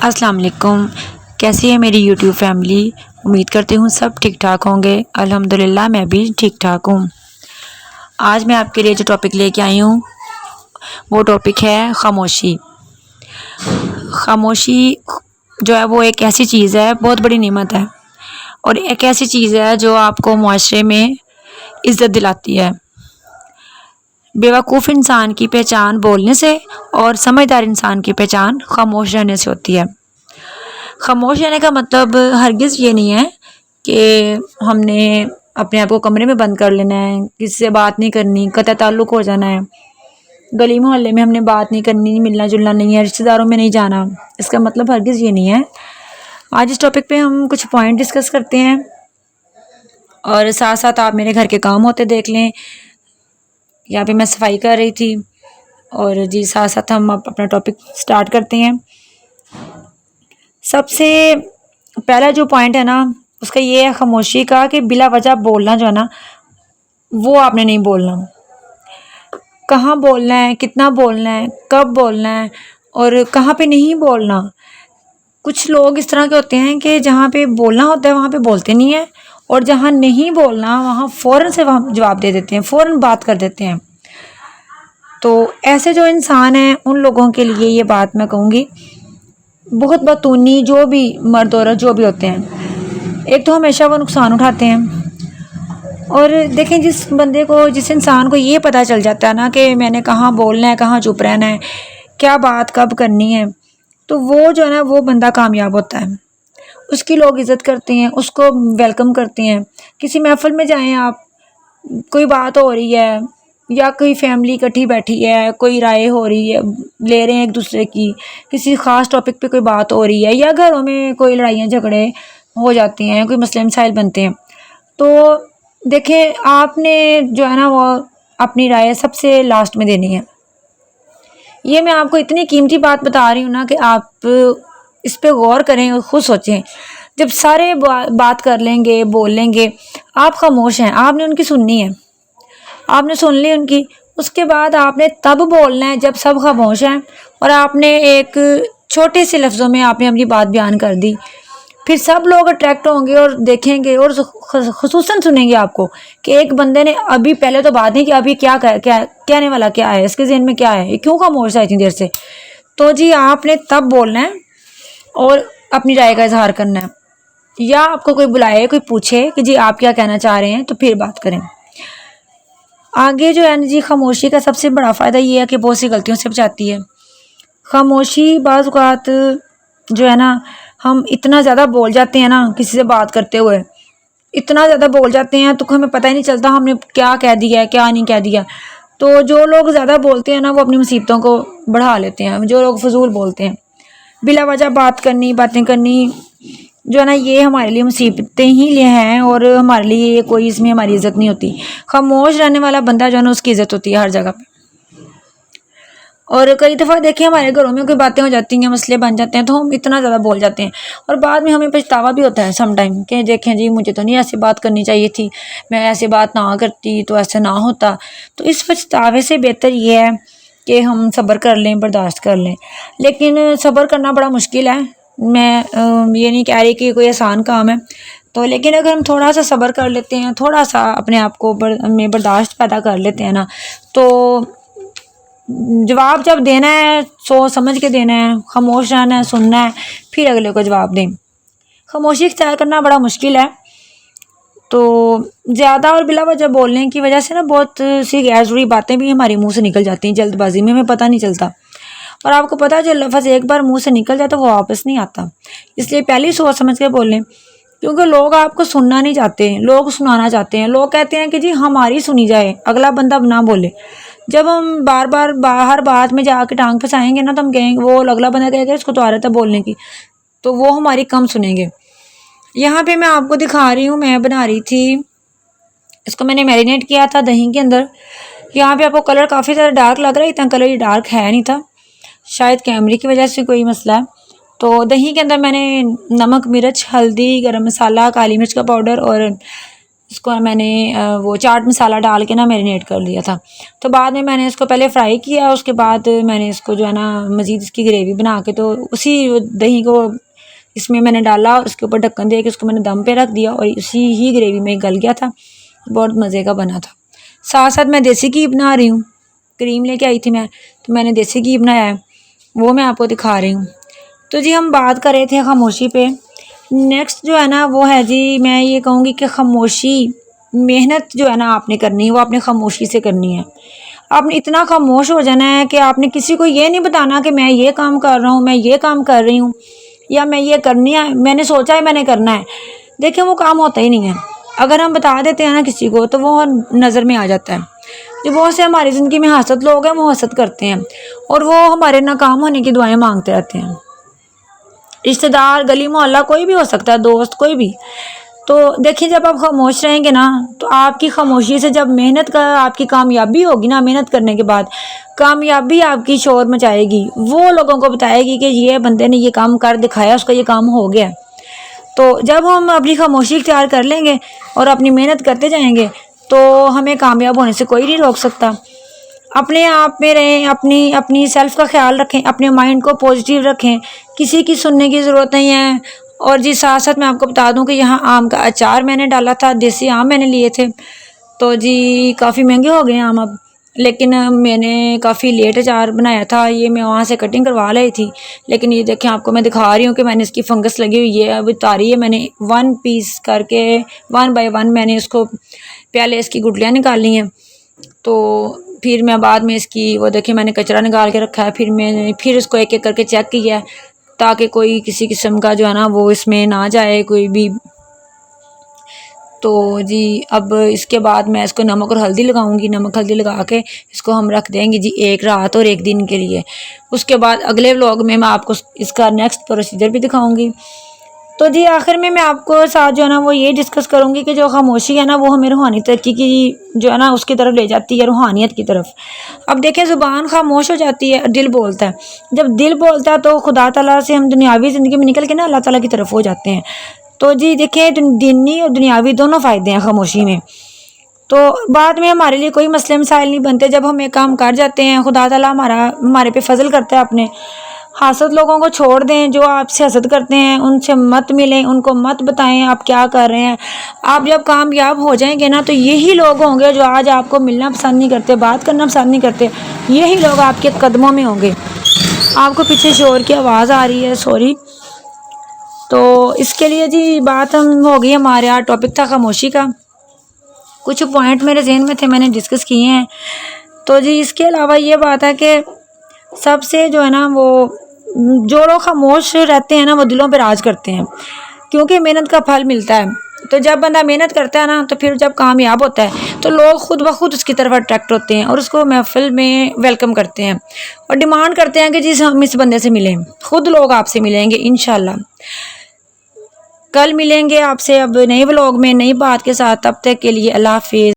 अस्सलाम वालेकुम। कैसी है मेरी यूट्यूब फैमिली। उम्मीद करती हूँ सब ठीक ठाक होंगे। अल्हम्दुलिल्लाह मैं भी ठीक ठाक हूँ। आज मैं आपके लिए जो टॉपिक लेके आई हूँ वो टॉपिक है खामोशी। खामोशी जो है वो एक ऐसी चीज़ है, बहुत बड़ी नेमत है और एक ऐसी चीज़ है जो आपको मुआशरे में इज़्ज़त दिलाती है। बेवकूफ़ इंसान की पहचान बोलने से और समझदार इंसान की पहचान खामोश रहने से होती है। खामोश रहने का मतलब हरगिज़ ये नहीं है कि हमने अपने आप को कमरे में बंद कर लेना है, किसी से बात नहीं करनी, कतई ताल्लुक़ हो जाना है, गली मोहल्ले में हमने बात नहीं करनी, मिलना जुलना नहीं है, रिश्तेदारों में नहीं जाना। इसका मतलब हरगिज़ ये नहीं है। आज इस टॉपिक पे हम कुछ पॉइंट डिस्कस करते हैं और साथ साथ आप मेरे घर के काम होते देख लें। यहाँ पे मैं सफाई कर रही थी और जी साथ साथ हम अपना टॉपिक स्टार्ट करते हैं। सबसे पहला जो पॉइंट है ना उसका ये है खामोशी का कि बिला वजह बोलना जो है ना वो आपने नहीं बोलना। कहाँ बोलना है, कितना बोलना है, कब बोलना है और कहाँ पे नहीं बोलना। कुछ लोग इस तरह के होते हैं कि जहाँ पे बोलना होता है वहाँ पे बोलते नहीं हैं और जहाँ नहीं बोलना वहाँ फ़ौरन से वहाँ जवाब दे देते हैं, फ़ौरन बात कर देते हैं। तो ऐसे जो इंसान हैं उन लोगों के लिए ये बात मैं कहूँगी, बहुत बतूनी जो भी मर्द औरत जो भी होते हैं, एक तो हमेशा वो नुकसान उठाते हैं। और देखें जिस बंदे को, जिस इंसान को ये पता चल जाता है ना कि मैंने कहाँ बोलना है, कहाँ चुप रहना है, क्या बात कब करनी है, तो वो जो है ना वो बंदा कामयाब होता है। उसकी लोग इज़्ज़त करते हैं, उसको वेलकम करते हैं। किसी महफ़िल में जाएं आप, कोई बात हो रही है या कोई फैमिली इकट्ठी बैठी है, कोई राय हो रही है, ले रहे हैं एक दूसरे की, किसी ख़ास टॉपिक पे कोई बात हो रही है या घरों में कोई लड़ाइयाँ झगड़े हो जाती हैं, कोई मसले मसाइल बनते हैं, तो देखें आपने जो है ना वो अपनी राय सबसे लास्ट में देनी है। ये मैं आपको इतनी कीमती बात बता रही हूँ ना कि आप इस पे गौर करें और ख़ुद सोचें। जब सारे बात कर लेंगे, बोल लेंगे, आप खामोश हैं, आपने उनकी सुननी है, आपने सुन ली उनकी, उसके बाद आपने तब बोलना है जब सब खामोश हैं और आपने एक छोटे से लफ्ज़ों में आपने अपनी बात बयान कर दी। फिर सब लोग अट्रैक्ट होंगे और देखेंगे और ख़ुसूसन सुनेंगे आपको कि एक बंदे ने अभी पहले तो बात नहीं कि अभी क्या कहने वाला क्या है, इसके ज़हन में क्या है, ये क्यों खामोश है इतनी देर से। तो जी आपने तब बोलना है और अपनी राय का इजहार करना है, या आपको कोई बुलाए, कोई पूछे कि जी आप क्या कहना चाह रहे हैं, तो फिर बात करें। आगे जो है ना जी, खामोशी का सबसे बड़ा फ़ायदा ये है कि बहुत सी गलतियों से बचाती है। खामोशी बाज़ औक़ात जो है ना, हम इतना ज़्यादा बोल जाते हैं ना किसी से बात करते हुए, इतना ज़्यादा बोल जाते हैं तो हमें पता ही नहीं चलता हमने क्या कह दिया है, क्या नहीं कह दिया। तो जो लोग ज़्यादा बोलते हैं ना वो अपनी मुसीबतों को बढ़ा लेते हैं। जो लोग फजूल बोलते हैं, बिला वजह बात करनी, बातें करनी जो है ना, ये हमारे लिए मुसीबतें ही लिए हैं और हमारे लिए ये कोई इसमें हमारी इज़्ज़त नहीं होती। खामोश रहने वाला बंदा जो है ना उसकी इज़्ज़त होती है हर जगह पे। और कई दफ़ा देखिए हमारे घरों में कोई बातें हो जाती हैं, मसले बन जाते हैं, तो हम इतना ज़्यादा बोल जाते हैं और बाद में हमें पछतावा भी होता है सम टाइम कि देखें जी मुझे तो नहीं ऐसी बात करनी चाहिए थी, मैं ऐसी बात ना करती तो ऐसा ना होता। तो इस पछतावे से बेहतर ये है कि हम सब्र कर लें, बर्दाश्त कर लें। लेकिन सब्र करना बड़ा मुश्किल है। मैं ये नहीं कह रही कि कोई आसान काम है, तो लेकिन अगर हम थोड़ा सा सब्र कर लेते हैं, थोड़ा सा अपने आप को में बर्दाश्त पैदा कर लेते हैं ना, तो जवाब जब देना है सोच समझ के देना है, खामोश रहना है, सुनना है, फिर अगले को जवाब दें। खामोशी इख्तियार करना बड़ा मुश्किल है। तो ज़्यादा और बिला वजह बोलने की वजह से ना बहुत सी गैर ज़रूरी बातें भी हमारे मुंह से निकल जाती हैं जल्दबाजी में, हमें पता नहीं चलता। और आपको पता है जो लफ्ज़ एक बार मुंह से निकल जाए तो वो वापस नहीं आता, इसलिए पहले ही सोच समझ के बोलें। क्योंकि लोग आपको सुनना नहीं चाहते, लोग सुनाना चाहते हैं। लोग कहते हैं कि जी हमारी सुनी जाए, अगला बंदा ना बोले। जब हम बार बार हर बात में जाके टांग फंसाएंगे ना, तो हम कहेंगे, वो अगला बंदा कहेगा इसको तो आदत है बोलने की, तो वो हमारी कम सुनेंगे। यहाँ पे मैं आपको दिखा रही हूँ, मैं बना रही थी, इसको मैंने मैरिनेट किया था दही के अंदर। यहाँ पे आपको कलर काफ़ी ज़्यादा डार्क लग रहा है, इतना कलर ये डार्क है नहीं था, शायद कैमरे की वजह से कोई मसला है। तो दही के अंदर मैंने नमक, मिर्च, हल्दी, गरम मसाला, काली मिर्च का पाउडर और इसको मैंने वो चाट मसाला डाल के ना मैरिनेट कर लिया था। तो बाद में मैंने इसको पहले फ्राई किया, उसके बाद मैंने इसको जो है ना मज़ीद इसकी ग्रेवी बना के तो उसी दही को इसमें मैंने डाला और उसके ऊपर ढक्कन दे के उसको मैंने दम पे रख दिया और उसी ही ग्रेवी में गल गया था। बहुत मज़े का बना था। साथ साथ मैं देसी घी बना रही हूँ, क्रीम लेके आई थी मैं, तो मैंने देसी घी बनाया है, वो मैं आपको दिखा रही हूँ। तो जी हम बात कर रहे थे खामोशी पे। नेक्स्ट जो है ना वो है जी, मैं ये कहूँगी कि खामोशी, मेहनत जो है ना आपने करनी है वो आपने खामोशी से करनी है। आपने इतना खामोश हो जाना है कि आपने किसी को ये नहीं बताना कि मैं ये काम कर रहा हूँ, मैं ये काम कर रही हूँ, या मैं ये करनी है, मैंने सोचा है मैंने करना है। देखिए वो काम होता ही नहीं है। अगर हम बता देते हैं ना किसी को तो वो नज़र में आ जाता है। जो बहुत से हमारी ज़िंदगी में हसद लोग हैं, वो हसद करते हैं और वो हमारे नाकाम होने की दुआएं मांगते रहते हैं। रिश्तेदार, गली मोहल्ला, कोई भी हो सकता है, दोस्त, कोई भी। तो देखिए जब आप खामोश रहेंगे ना तो आपकी खामोशी से जब मेहनत का आपकी कामयाबी होगी ना, मेहनत करने के बाद कामयाबी आपकी शोर मचाएगी, वो लोगों को बताएगी कि ये बंदे ने ये काम कर दिखाया, उसका ये काम हो गया। तो जब हम अपनी खामोशी इख्तियार कर लेंगे और अपनी मेहनत करते जाएंगे तो हमें कामयाब होने से कोई नहीं रोक सकता। अपने आप में रहें, अपनी अपनी सेल्फ का ख्याल रखें, अपने माइंड को पॉजिटिव रखें, किसी की सुनने की ज़रूरत नहीं है। और जी साथ साथ मैं आपको बता दूं कि यहाँ आम का अचार मैंने डाला था, देसी आम मैंने लिए थे। तो जी काफ़ी महंगे हो गए आम अब, लेकिन मैंने काफ़ी लेट अचार बनाया था। ये मैं वहाँ से कटिंग करवा लाई थी, लेकिन ये देखें आपको मैं दिखा रही हूँ कि मैंने इसकी फंगस लगी हुई है, अभी उतारी है मैंने। 1 पीस करके 1 बाय 1 मैंने इसको पहले इसकी गुठलियाँ निकाली हैं। तो फिर मैं बाद में इसकी वो देखिए मैंने कचरा निकाल के रखा है। फिर मैंने फिर इसको एक एक करके चेक किया है ताकि कोई किसी किस्म का जो है ना वो इसमें ना जाए कोई भी। तो जी अब इसके बाद मैं इसको नमक और हल्दी लगाऊंगी। नमक हल्दी लगा के इसको हम रख देंगे जी 1 रात और 1 दिन के लिए। उसके बाद अगले व्लॉग में मैं आपको इसका नेक्स्ट प्रोसीजर भी दिखाऊंगी। तो जी आखिर में मैं आपको साथ जो है ना वो ये डिस्कस करूँगी कि जो खामोशी है ना वो हमें रूहानी तरक्की की जो है ना उसकी तरफ ले जाती है, रूहानियत की तरफ। अब देखें ज़ुबान खामोश हो जाती है, दिल बोलता है। जब दिल बोलता है तो खुदा ताला से हम दुनियावी ज़िंदगी में निकल के ना अल्लाह ताला की तरफ हो जाते हैं। तो जी देखें दीनी और दुनियावी दोनों फ़ायदे हैं खामोशी में। तो बाद में हमारे लिए कोई मसले मसाइल नहीं बनते। जब हम एक काम कर जाते हैं, खुदा ताला हमारे पे फजल करता है अपने। हसद लोगों को छोड़ दें, जो आपसे हसद करते हैं उनसे मत मिलें, उनको मत बताएं आप क्या कर रहे हैं। आप जब कामयाब हो जाएंगे ना तो यही लोग होंगे जो आज आपको मिलना पसंद नहीं करते, बात करना पसंद नहीं करते, यही लोग आपके कदमों में होंगे। आपको पीछे शोर की आवाज़ आ रही है, सॉरी। तो इसके लिए जी बात हम हो गई, हमारे यहाँ टॉपिक था खामोशी का। कुछ पॉइंट मेरे जहन में थे, मैंने डिस्कस किए हैं। तो जी इसके अलावा ये बात है कि सबसे जो है ना वो जो लोग खामोश रहते हैं ना वो दिलों पे राज करते हैं, क्योंकि मेहनत का फल मिलता है। तो जब बंदा मेहनत करता है ना तो फिर जब कामयाब होता है तो लोग खुद ब खुद उसकी तरफ अट्रैक्ट होते हैं और उसको महफिल में वेलकम करते हैं और डिमांड करते हैं कि जी हम इस बंदे से मिलें। खुद लोग आपसे मिलेंगे इंशाल्लाह। कल मिलेंगे आपसे अब नए व्लॉग में नई बात के साथ। तब तक के लिए अल्लाह हाफिज़।